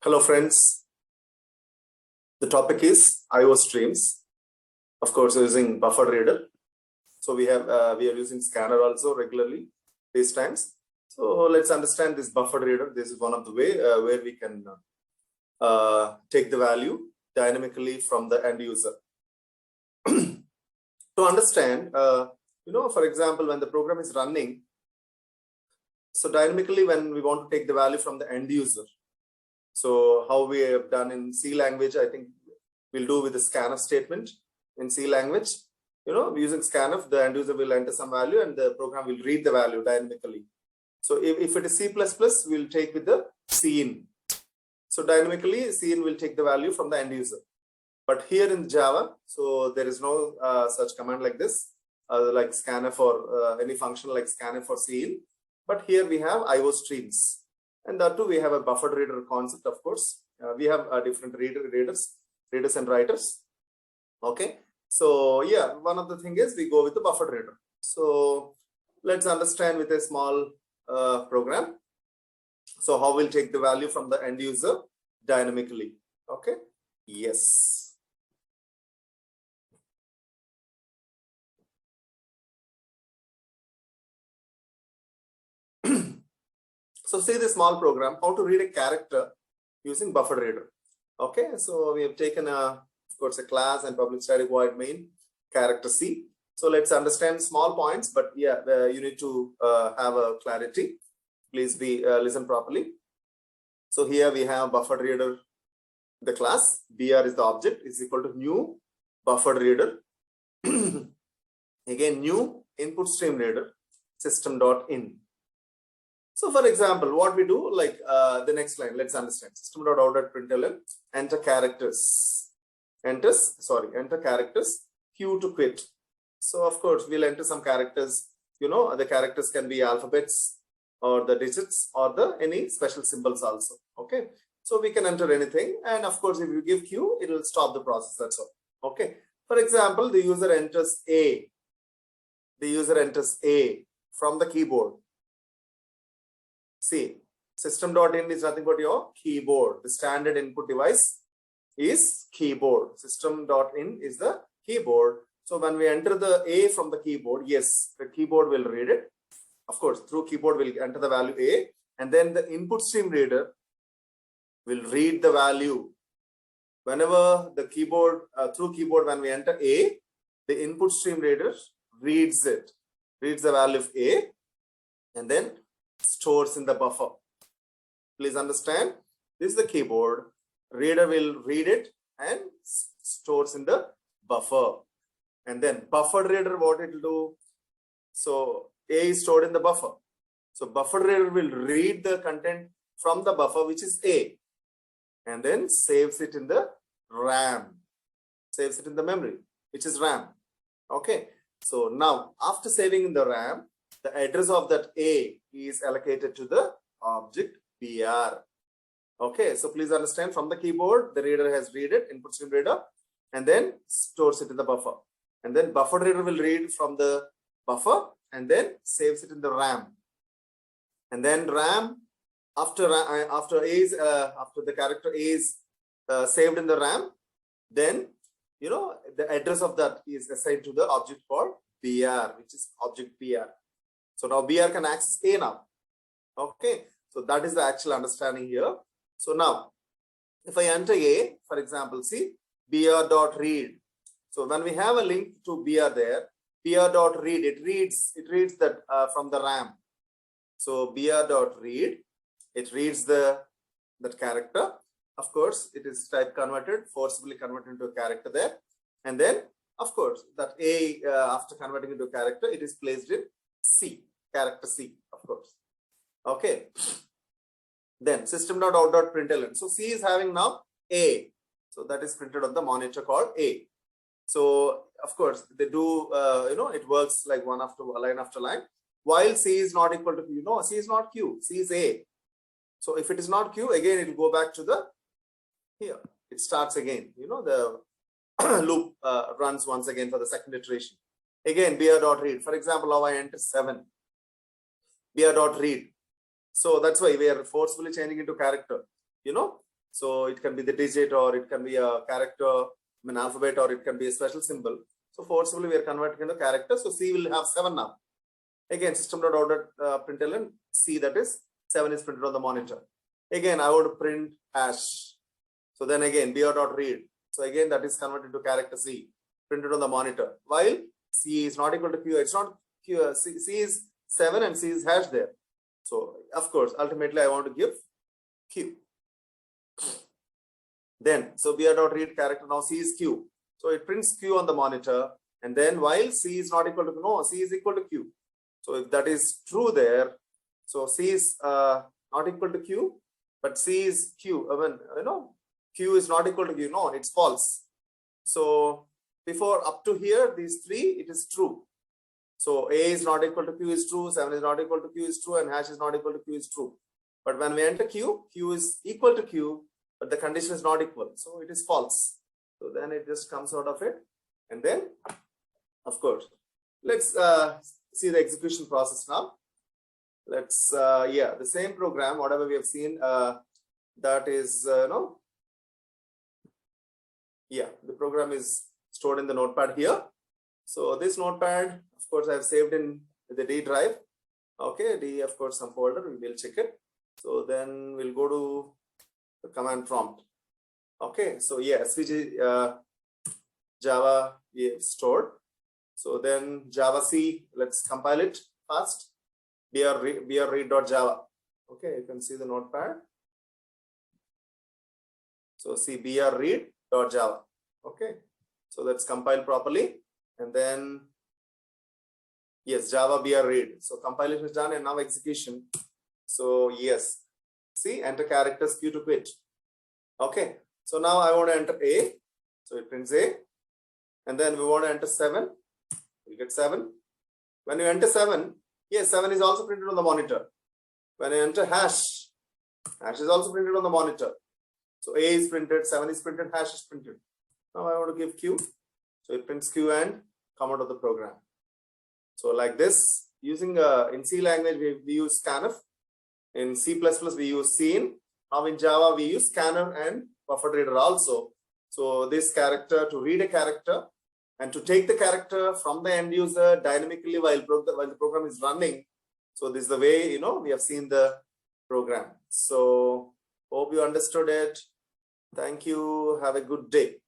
Hello friends, the topic is IO streams, of course using BufferedReader. So we are using scanner also regularly these times. So let's understand this BufferedReader. This is one of the way where we can take the value dynamically from the end user. To understand, for example, when the program is running, so dynamically when we want to take the value from the end user, so how we have done in C language, I think we'll do with the scanf statement in C language. Using scanf, the end user will enter some value and the program will read the value dynamically. So if it is C++, we'll take with the cin. So dynamically, cin will take the value from the end user. But here in Java, so there is no such command like this, like scanf or any function like scanf or cin. But here we have IO streams. And that too, we have a BufferedReader concept, of course. We have different readers and writers. Okay. So yeah, one of the thing is we go with the BufferedReader. So let's understand with a small program. So how we'll take the value from the end user dynamically. Okay. Yes. So see the small program, how to read a character using BufferedReader. Okay, so we have taken of course a class and public static void main character C. So let's understand small points, but yeah, you need to have a clarity. Please be listen properly. So here we have BufferedReader, the class, BR is the object, is equal to new BufferedReader. Again, new input stream reader system.in. So for example, what we do, like the next line, let's understand system.out.println, enter characters, enter characters, Q to quit. So of course, we'll enter some characters, the characters can be alphabets or the digits or the any special symbols also. Okay. So we can enter anything. And of course, if you give Q, it will stop the process. That's all. Okay. For example, the user enters A. The user enters A from the keyboard. See, system.in is nothing but your keyboard. The standard input device is keyboard. System.in is the keyboard. So when we enter the A from the keyboard, yes, the keyboard will read it. Of course, through keyboard we'll enter the value A, and then the input stream reader will read the value. Whenever the keyboard, through keyboard, when we enter A, the input stream reader reads it, reads the value of A, and then stores in the buffer. Please understand, this is the keyboard. Reader will read it and stores in the buffer. And then BufferedReader, what it will do? So A is stored in the buffer. So BufferedReader will read the content from the buffer, which is A, and then saves it in the RAM, saves it in the memory, which is RAM. Okay. So now after saving in the RAM, the address of that A is allocated to the object BR. Okay, so please understand, from the keyboard, the reader has read it, input stream reader, and then stores it in the buffer. And then BufferedReader will read from the buffer and then saves it in the RAM. And then RAM, after the character A is saved in the RAM, then the address of that is assigned to the object called BR, which is object BR. So now BR can access A now. Okay, so that is the actual understanding here. So now, if I enter A, for example, see br.read. So when we have a link to BR there, br.read, it reads that from the RAM. So br.read, it reads that character. Of course, it is type converted, forcibly converted into a character there. And then, of course, that A, after converting into a character, it is placed in C, character C, of course. Okay. Then system.out.println. So C is having now A. So that is printed on the monitor called A. So of course they do, it works like line after line. While C is not equal to C is not Q, C is A. So if it is not Q, again it will go back to the here. It starts again. The loop runs once again for the second iteration. Again, br.read. For example, now I enter 7. br.read. So that's why we are forcefully changing into character. So it can be the digit, or it can be a character, I mean alphabet, or it can be a special symbol. So forcibly we are converting into character. So C will have 7 now. Again, system.out.println C, that is 7 is printed on the monitor. Again, I want to print hash. So then again, BufferedReader. So again, that is converted to character C, printed on the monitor. While C is not equal to Q, it's not Q. C is 7 and C is hash there. So of course, ultimately I want to give Q. Then, so BufferedReader character, now C is Q. So it prints Q on the monitor. And then while C is not equal to, no, C is equal to Q. So if that is true there, so C is not equal to Q, but C is Q. I mean, Q is not equal to Q. No, it's false. So before up to here, these 3, it is true. So A is not equal to Q is true, 7 is not equal to Q is true, and hash is not equal to Q is true. But when we enter Q, Q is equal to Q, but the condition is not equal. So it is false. So then it just comes out of it. And then, of course, let's see the execution process now. Let's, the same program, whatever we have seen, that is, the program is stored in the notepad here. So this notepad, of course, I have saved in the D drive. Okay, D, of course, some folder, we will check it. So then we'll go to the command prompt. Okay, so SVG Java we have stored. So then Java C, let's compile it fast. BufferedReader.java. Okay, you can see the notepad. So see BufferedReader.java. Okay, so let's compile properly. And then, yes, Java BufferedReader. So compilation is done and now execution. So yes, see, enter characters Q to quit. Okay, so now I want to enter A. So it prints A. And then we want to enter 7. We get 7. When you enter 7, yes, 7 is also printed on the monitor. When you enter hash, hash is also printed on the monitor. So A is printed, 7 is printed, hash is printed. Now I want to give Q. So it prints Q and come out of the program. So like this, using in C language, we use scanf. In C++, we use scene. Now in Java, we use scanner and BufferedReader also. So this character, to read a character and to take the character from the end user dynamically while the program is running. So this is the way, we have seen the program. So hope you understood it. Thank you. Have a good day.